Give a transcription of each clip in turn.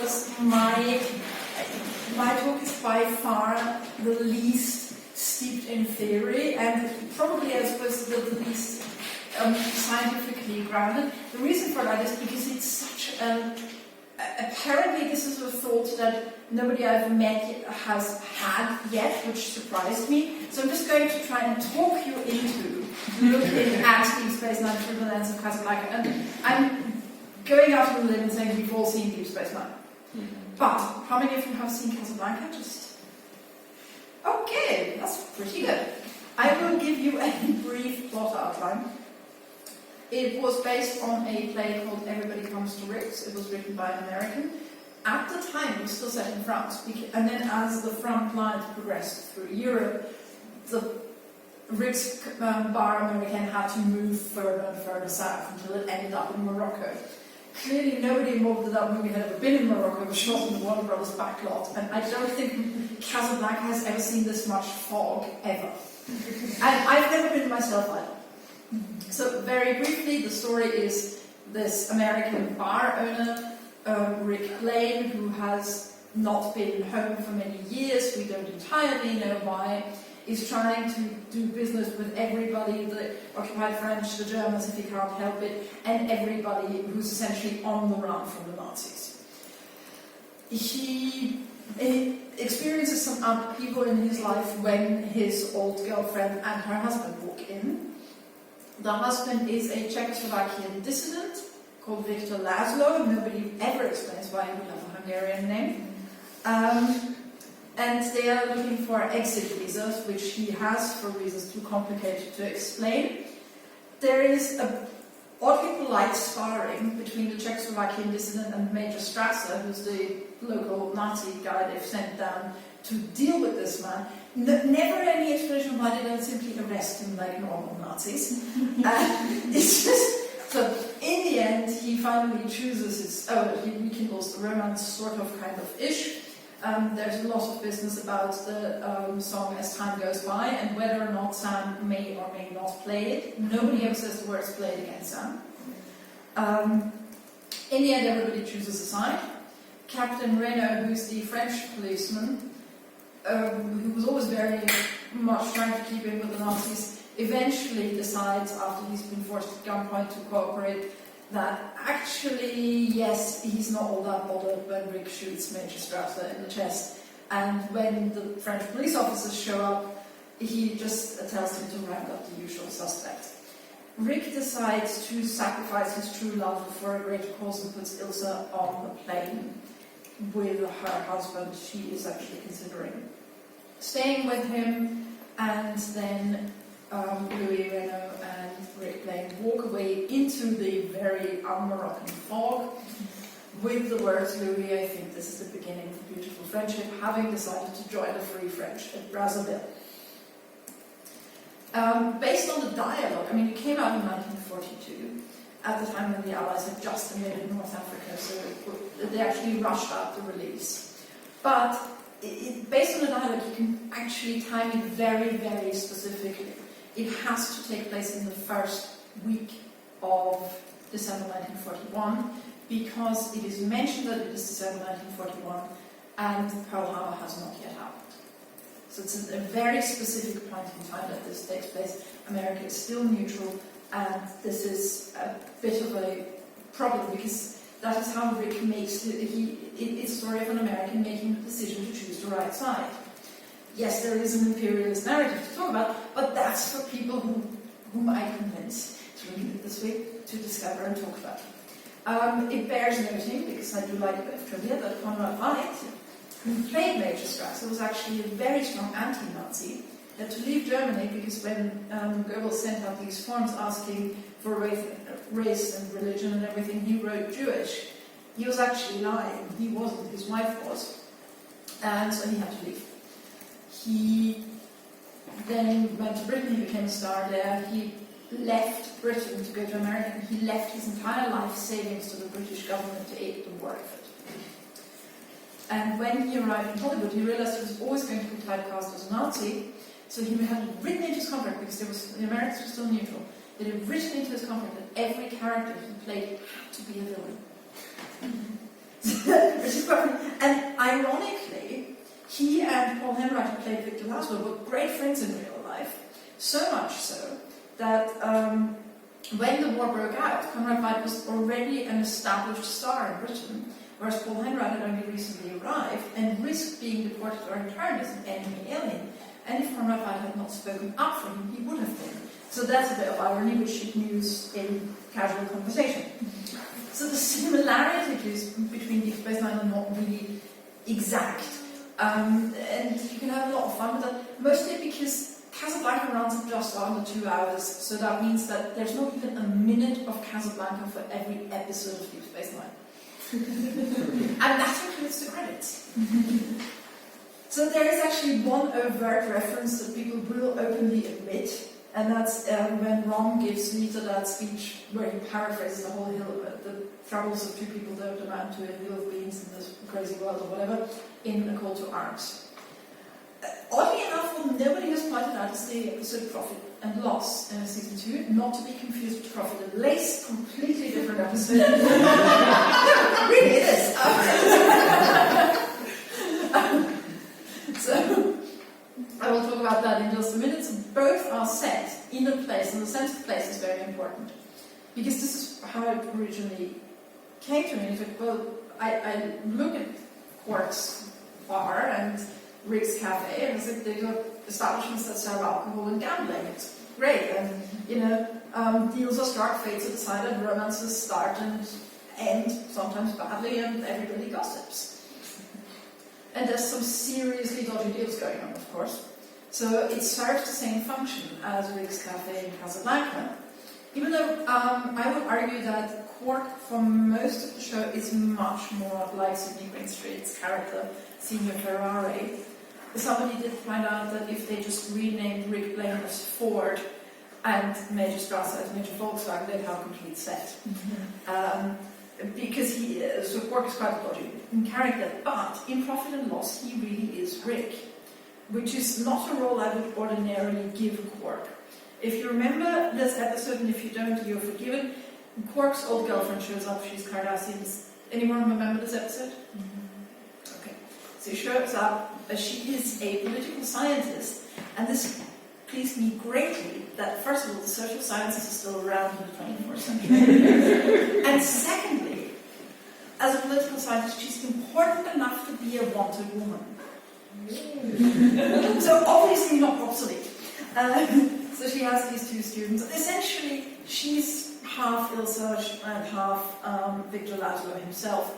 because my talk is by far the least steeped in theory, and probably, I suppose, the least scientifically grounded. The reason for that is because it's such a... Apparently this is a thought that nobody I've met has had yet, which surprised me. So I'm just going to try and talk you into looking at Deep Space Nine through the lens of Casablanca. And I'm going out on a limb and saying we've all seen Deep Space Nine. But how many of you have seen Casablanca? Just... Okay, that's pretty good. I will give you a brief plot outline. It was based on a play called Everybody Comes to Rick's. It was written by an American. At the time, it was still set in France. And then as the front line progressed through Europe, the Rick's bar American had to move further and further south until it ended up in Morocco. Clearly, nobody involved in that movie had ever been in Morocco. It was shot in the Warner Brothers backlot. And I don't think Casablanca has ever seen this much fog, ever. And I've never been myself either. So very briefly, the story is this American bar owner, Rick Blaine, who has not been home for many years, we don't entirely know why, is trying to do business with everybody, the occupied French, the Germans if he can't help it, and everybody who's essentially on the run from the Nazis. He experiences some upheaval in his life when his old girlfriend and her husband walk in. The husband is a Czechoslovakian dissident called Victor Laszlo. Nobody ever explains why he would have a Hungarian name. And they are looking for exit visas, which he has for reasons too complicated to explain. There is a oddly polite sparring between the Czechoslovakian dissident and Major Strasser, who's the local Nazi guy they've sent down to deal with this man. Never any explanation why they don't simply arrest him like normal Nazis. It's just, so in the end, he finally chooses he rekindles the romance, sort of, kind of ish. There's a lot of business about the song As Time Goes By and whether or not Sam may or may not play it. Nobody ever says the words played against Sam. In the end, everybody chooses a side. Captain Renault, who's the French policeman, who was always very much trying to keep in with the Nazis, eventually decides, after he's been forced at gunpoint to cooperate, that actually, yes, he's not all that bothered when Rick shoots Major Strasser in the chest. And when the French police officers show up, he just tells them to round up the usual suspects. Rick decides to sacrifice his true love for a greater cause and puts Ilsa on the plane with her husband. She is actually considering staying with him, and then Louis Renault and Rick Blaine walk away into the very un-Moroccan fog with the words, Louis, I think this is the beginning of a beautiful friendship, having decided to join the Free French at Brazzaville. Based on the dialogue, I mean, it came out in 1942, at the time when the Allies had just invaded North Africa, so they actually rushed out the release. But based on the dialogue, you can actually time it very, very specifically. It has to take place in the first week of December 1941, because it is mentioned that it is December 1941, and Pearl Harbor has not yet happened. So it's a very specific point in time that this takes place. America is still neutral, and this is a bit of a problem, because that is how Rick makes it's a story of an American making the decision to choose the right side. Yes, there is an imperialist narrative to talk about, but that's for people whom I convince to read it this week, to discover and talk about. It bears noting, because I do like a bit of trivia, that Conrad Veidt, who played Major Strasser, was actually a very strong anti-Nazi, had to leave Germany because when Goebbels sent out these forms asking for race and religion and everything, he wrote Jewish. He was actually lying. He wasn't. His wife was. And so he had to leave. He then went to Britain. He became a star there. He left Britain to go to America. He left his entire life savings to the British government to aid the war effort. And when he arrived in Hollywood, he realized he was always going to be typecast as a Nazi. So he had written into his contract, because the Americans were still neutral, that he had written into his contract that every character he played had to be a villain. Which is quite ironically, he and Paul Henright, who played Victor Laszlo, were great friends in real life, so much so that when the war broke out, Conrad Veidt was already an established star in Britain, whereas Paul Henright had only recently arrived and risked being deported or interned as an enemy alien. And if Conrad Veidt had not spoken up for him, he would have been. So that's a bit of irony which you can use in casual conversation. So the similarities between Deep Space Nine are not really exact. And you can have a lot of fun with that, mostly because Casablanca runs just under 2 hours, so that means that there's not even a minute of Casablanca for every episode of Deep Space Nine. And that includes the credits. So there is actually one overt reference that people will openly admit, and that's when Ron gives Lita that speech where he paraphrases the whole hill, the troubles of two people don't amount to a hill of beans in this crazy world or whatever, in A Call to Arms. Oddly enough, what nobody has pointed out is the episode Profit and Loss in season 2, not to be confused with Profit and Lace, completely different episode. No, really it is. So, I will talk about that in just a minute. So both are set in a place, and the sense of place is very important. Because this is how it originally came to me. It's like, well, I look at Quark's bar and Rick's Cafe, and it's like they got establishments that serve alcohol and gambling. It's great, and deals are struck, fates are decided, romances start and end, sometimes badly, and everybody gossips. And there's some seriously dodgy deals going on, of course. So it serves the same function as Rick's Cafe in Casablanca. Even though I would argue that Quark, for most of the show, is much more like Sidney Greenstreet's character, Senior Ferrari. Somebody did find out that if they just renamed Rick Blaine as Ford and Major Strasser as Major Volkswagen, they'd have a complete set. Because so Quark is quite a dodgy character, but in Profit and Loss, he really is Rick, which is not a role I would ordinarily give Quark. If you remember this episode, and if you don't, you're forgiven. Quark's old girlfriend shows up, she's Cardassian's. Anyone remember this episode? Okay. So she shows up, she is a political scientist, and this pleased me greatly that, first of all, the social sciences are still around in the 24th century. And secondly, as a political scientist, she's important enough to be a wanted woman. So obviously not obsolete. So she has these two students. Essentially, she's half Ilsa and half Victor Laszlo himself.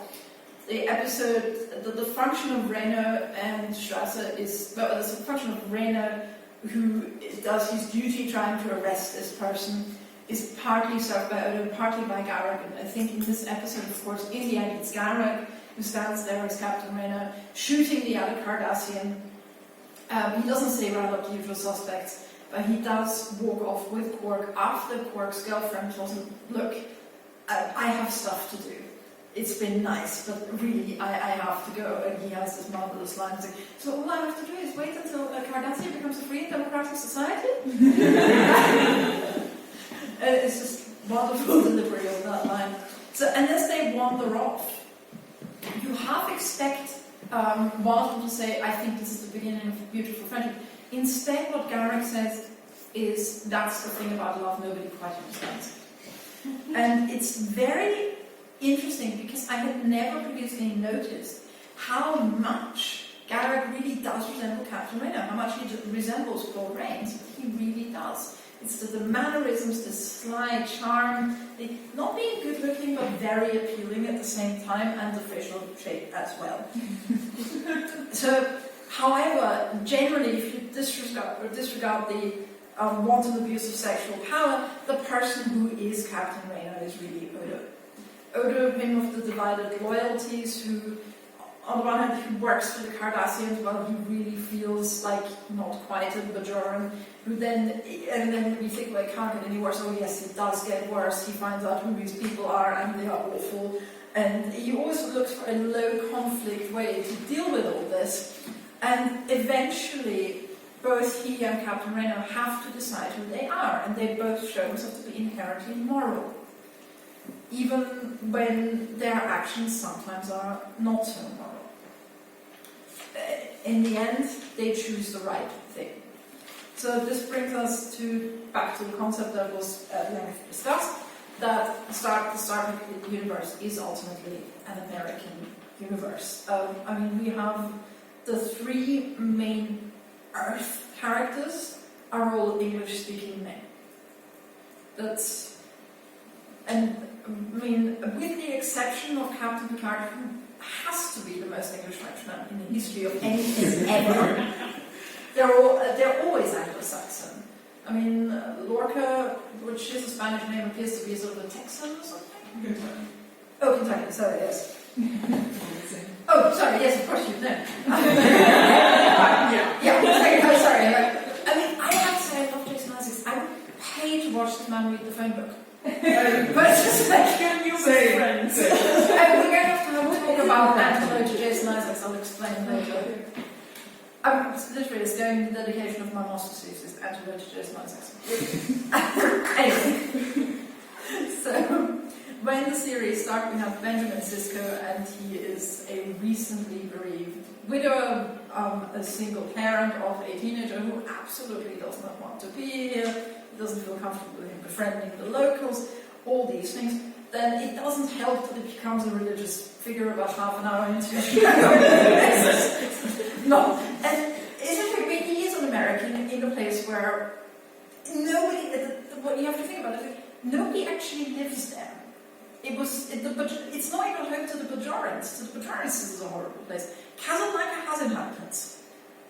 The episode, the function of Reno and Strasser is, well, there's a function of Reno who does his duty trying to arrest this person, is partly served by Odo, partly by Garak. And I think in this episode, of course, in the end, it's Garak who stands there as Captain Reno, shooting the other Cardassian. He doesn't say round up the usual suspects, but he does walk off with Quark after Quark's girlfriend tells him, look, I have stuff to do. It's been nice, but really, I have to go. And he has this marvelous line saying, so all I have to do is wait until Cardassian becomes a free and democratic society? It's just wonderful delivery of that line. So, and as they wander off, you half expect one of them to say, I think this is the beginning of a beautiful friendship. Instead, what Garak says is, that's the thing about love nobody quite understands. And it's very interesting because I had never previously noticed how much Garak really does resemble Captain Reno, how much he resembles Paul Raines, but he really does. It's the mannerisms, the sly charm, not being good looking but very appealing at the same time, and the facial shape as well. So, however, generally, if you disregard the wanton abuse of sexual power, the person who is Captain Reno is really Odo. Odo, him of the divided loyalties, who, on the one hand, he works for the Cardassians, while he really feels like not quite a Bajoran, and then we think, well, it can't get any worse. Oh yes, it does get worse. He finds out who these people are, and they are awful. And he always looks for a low-conflict way to deal with all this. And eventually, both he and Captain Reno have to decide who they are, and they both show themselves to be inherently moral, even when their actions sometimes are not so moral. in the end, they choose the right thing. So this brings us back to the concept that was at length discussed, that the Star Trek universe is ultimately an American universe. I mean, we have the three main Earth characters are all English-speaking men. And I mean, with the exception of Captain Picard, who has to be the most English Frenchman in the history of anything ever, they're always Anglo-Saxon. I mean, Lorca, which is a Spanish name, appears to be sort of a Texan or something. Kentucky. Oh, Kentucky. Sorry, yes. Oh, sorry. Yes, of course you know. Yeah. Sorry. I mean, I have to say, I love Jason Isaacs. I would pay to watch this man read the phone book. But it's just like you friends. We're going to have a talk about antidote to Jason Isaacs. I'll explain later. Literally, it's going the dedication of my master's thesis, antidote to Jason Isaacs. Anyway, so when the series starts, we have Benjamin Sisko, and he is a recently bereaved widower, a single parent of a teenager who absolutely does not want to be here. Doesn't feel comfortable in befriending the locals, all these things. Then it doesn't help that it becomes a religious figure about half an hour into No, and isn't he is an American in a place where nobody, what you have to think about it, nobody actually lives there. It's not even home to the Bajorans. The Bajorans is a horrible place. Casablanca has inhabitants.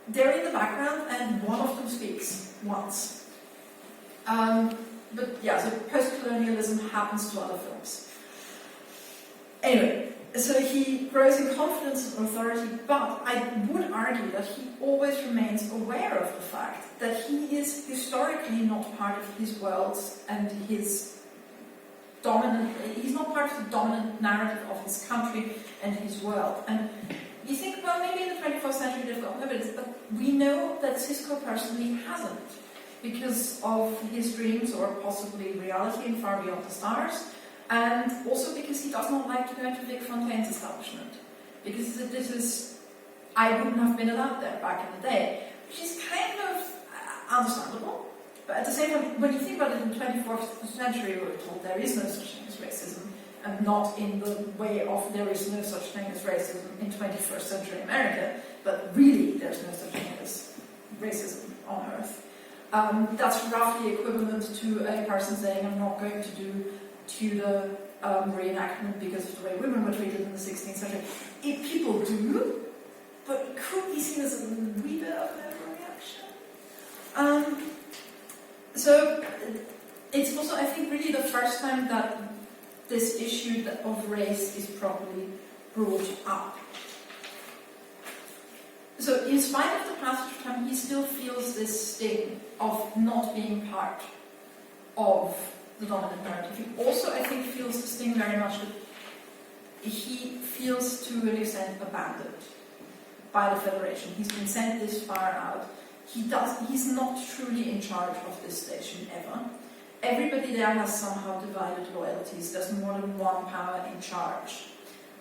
They're in the background, and one of them speaks once. But yeah, so post-colonialism happens to other films. Anyway, so he grows in confidence and authority, but I would argue that he always remains aware of the fact that he is historically not part of his world and he's not part of the dominant narrative of his country and his world. And you think, well, maybe in the 21st century they've got evidence, but we know that Sisko personally hasn't, because of his dreams or possibly reality and Far Beyond the Stars, and also because he does not like to go into Vic Fontaine's establishment, because I wouldn't have been allowed there back in the day, which is kind of understandable, but at the same time, when you think about it, in the 24th century we're told there is no such thing as racism, and not in the way of there is no such thing as racism in 21st century America, but really there's no such thing as racism on Earth. That's roughly equivalent to a person saying, I'm not going to do Tudor reenactment because of the way women were treated in the 16th century. People do, but it could be seen as a wee bit of an overreaction. So it's also, I think, really the first time that this issue of race is properly brought up. So in spite of the passage of time, he still feels this sting of not being part of the dominant narrative. He also, I think, feels the sting very much that he feels to an extent abandoned by the Federation. He's been sent this far out. He's not truly in charge of this station ever. Everybody there has somehow divided loyalties. There's more than one power in charge.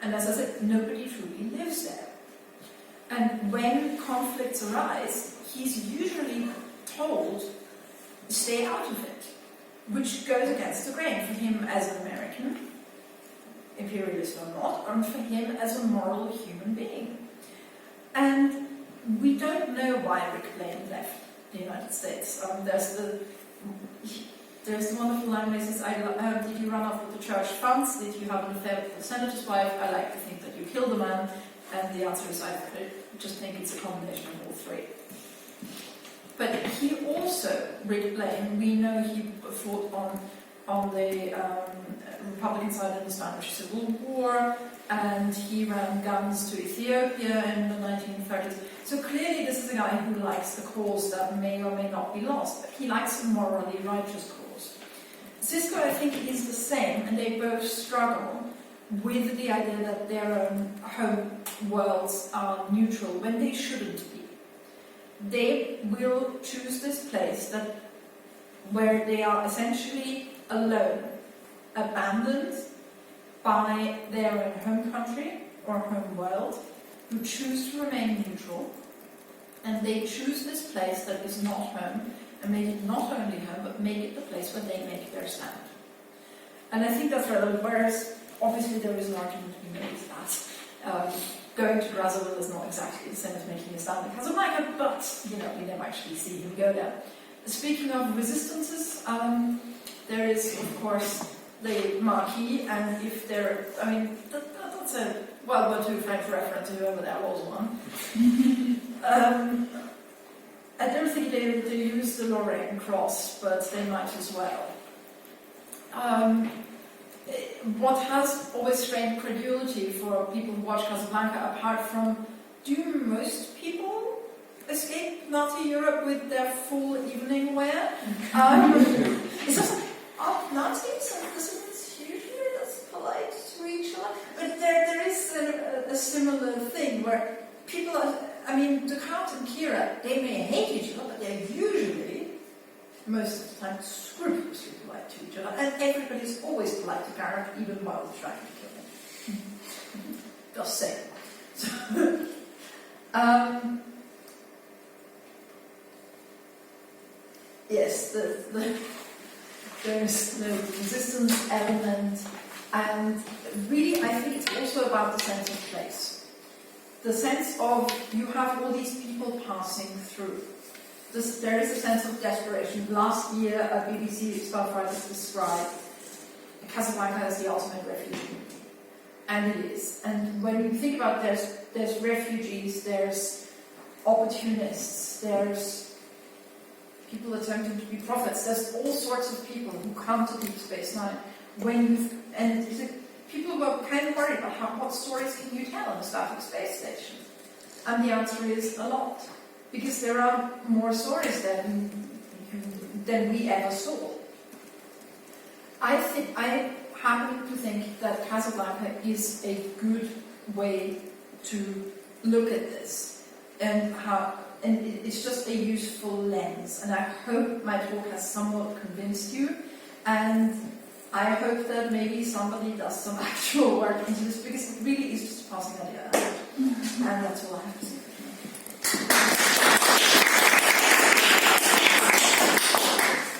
And as I said, nobody truly lives there. And when conflicts arise, he's usually told, stay out of it, which goes against the grain for him as an American, imperialist or not, and for him as a moral human being. And we don't know why Rick Blaine left the United States. There's the wonderful line where he says, did you run off with the church funds? Did you have an affair with the senator's wife? I like to think that you killed a man. And the answer is, I just think it's a combination of all three. But he also, Rick Blaine, we know he fought on the Republican side in the Spanish Civil War, and he ran guns to Ethiopia in the 1930s. So clearly this is a guy who likes the cause that may or may not be lost, but he likes a morally righteous cause. Sisko, I think, is the same, and they both struggle with the idea that their own home worlds are neutral when they shouldn't be. They will choose this place where they are essentially alone, abandoned by their own home country or home world, who choose to remain neutral, And they choose this place that is not home, and make it not only home, but make it the place where they make their stand. And I think that's relevant, whereas obviously there is an argument to be made that going to Brazzaville is not exactly the same as making a stand in Casablanca, but you know, we never actually see him go there. Speaking of resistances, there is of course the Marquis, and if there, I mean, that's a World War II French reference, whoever there was one. I don't think they use the Lorraine cross, but they might as well. What has always strained credulity for people who watch Casablanca, apart from, do most people escape Nazi Europe with their full evening wear? It's just like, are Nazis and dissidents usually as polite to each other? But there is a similar thing where people are, I mean, Descartes and Kira, they may hate each other, but they're usually, most of the time, scrupulously polite to each other. And everybody's always polite to Gareth, even while they're trying to kill him. Just say. Yes, there's the resistance element, and really I think it's also about the sense of place. The sense of, you have all these people passing through. There is a sense of desperation. Last year, a BBC staff writer described Casablanca as the ultimate refugee. And it is. And when you think about there's refugees, there's opportunists, there's people attempting to be prophets, there's all sorts of people who come to Deep Space Nine. People were kind of worried about what stories can you tell on a static space station? And the answer is a lot. Because there are more stories than we ever saw. I happen to think that Casablanca is a good way to look at this, and it's just a useful lens. And I hope my talk has somewhat convinced you, and I hope that maybe somebody does some actual work into this, because it really is just a passing idea. And that's all I have to say.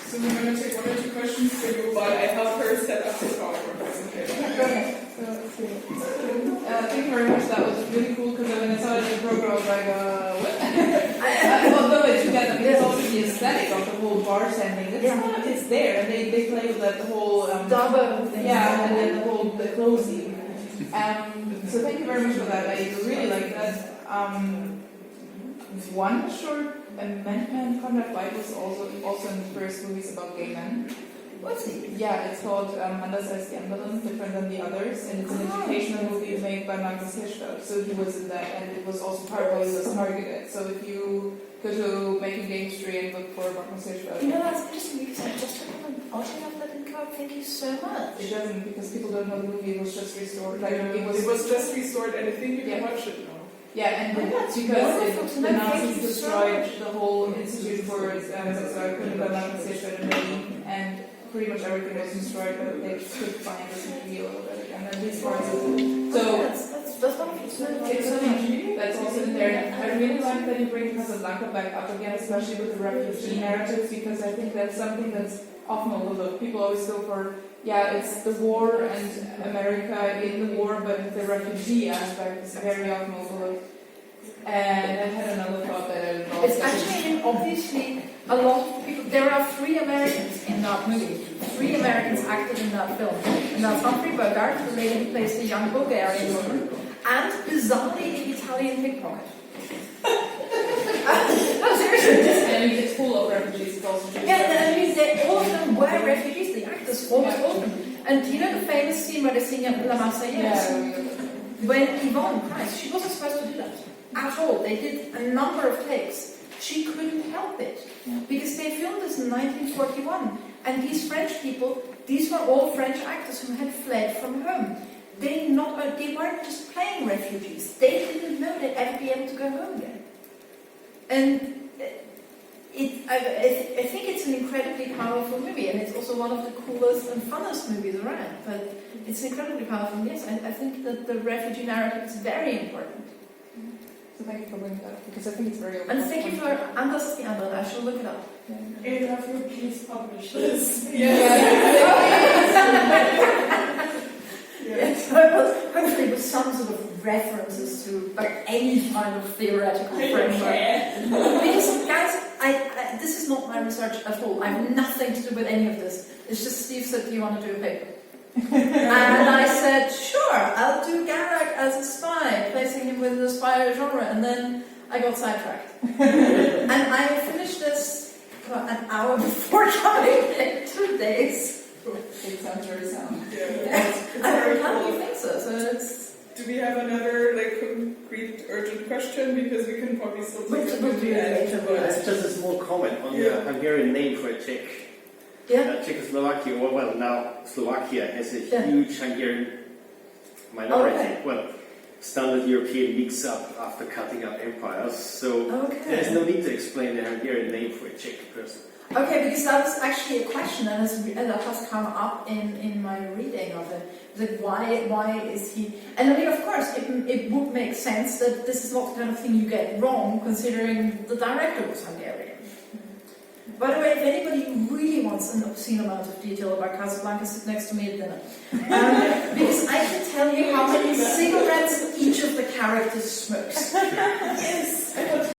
So we're going to take one or two questions for you while I help her set up the PowerPoint presentation. Go ahead. Thank you very much. That was really cool, because when I saw it in the program, I was like, what? Well, no, it's together, because also the aesthetic of the whole bartending, it's there, and they play with that, the whole double thing. Yeah, and then the closing. So thank you very much for that. I really like that. One short amendment, Conrad White was also in the first movies about gay men. What's it? Yeah, it's called Anders als die anderen, different than the others, and it's an educational movie made by Magnus Hirschfeld. So he was in that, and it was also part of what he was targeted. So if you go to Making Game History and look for Magnus Hirschfeld. You know, that's interesting, because I just took an oddly enough that didn't come up. Thank you so much. It doesn't, because people don't know the movie. It was just restored. Like, it was just restored, and I think you can watch it now. Yeah, and that's because the Nazis destroyed the whole institute for and pretty much everything was destroyed, but they could find this movie a little bit again. And these parts of it. So that's wonderful. it's so much that's also in there. And I really like that you bring Casablanca back up again, especially with the refugee narratives, because I think that's something that's often overlooked. People always go for, it's the war and America in the war, but the refugee aspect is very often overlooked. And I had another thought that I lost. It's actually, obviously, a lot of people. There are 3 Americans in that movie. 3 Americans acted in that film. And that's Humphrey Bogart, the lady who plays the young Bulgarian woman, and bizarrely the Italian pickpocket. No, seriously. I mean, it's full of refugees. It's also Yeah, I mean, all of them were refugees. The actors, almost all of them. And you know the famous scene where they sing La Marseillaise? Yeah. When Yvonne Price, she wasn't supposed to do that at all. They did a number of takes. She couldn't help it, because they filmed this in 1941, and these French people, these were all French actors who had fled from home. They weren't just playing refugees. They didn't know they'd ever be able to go home again. And I think it's an incredibly powerful movie, and it's also one of the coolest and funnest movies around. But it's incredibly powerful. Yes, I think that the refugee narrative is very important. So thank you for bringing that up because I think it's very And thank you for anders the other. I shall look it up. If you please publish this. Yes, hopefully with some sort of references to like any kind of theoretical framework. Because guys, I this is not my research at all. I have nothing to do with any of this. It's just Steve said, "Do you want to do a paper?" And I said, "Sure, I'll do Garak as a spy, placing him within the spy genre." And then I got sidetracked, and I finished this an hour before coming in 2 days. It sounds very sound. I can't think so. So it's. Do we have another like concrete urgent question? Because we can probably still take it We'll at do the it end. later, but- It's just a small comment on the Hungarian name for a Czech. Yeah. Czechoslovakia, or well, now Slovakia has a Yeah. huge Hungarian minority. Okay. Well, standard European mix up after cutting up empires. So there's Okay. no need to explain the Hungarian name for a Czech person. Okay, because that was actually a question that has come up in my reading of it. Like, why is he? And I mean, of course, it would make sense that this is not the kind of thing you get wrong, considering the director was Hungarian. By the way, if anybody really wants an obscene amount of detail about Casablanca, sit next to me at dinner. Because I can tell you how many cigarettes each of the characters smokes. Yes.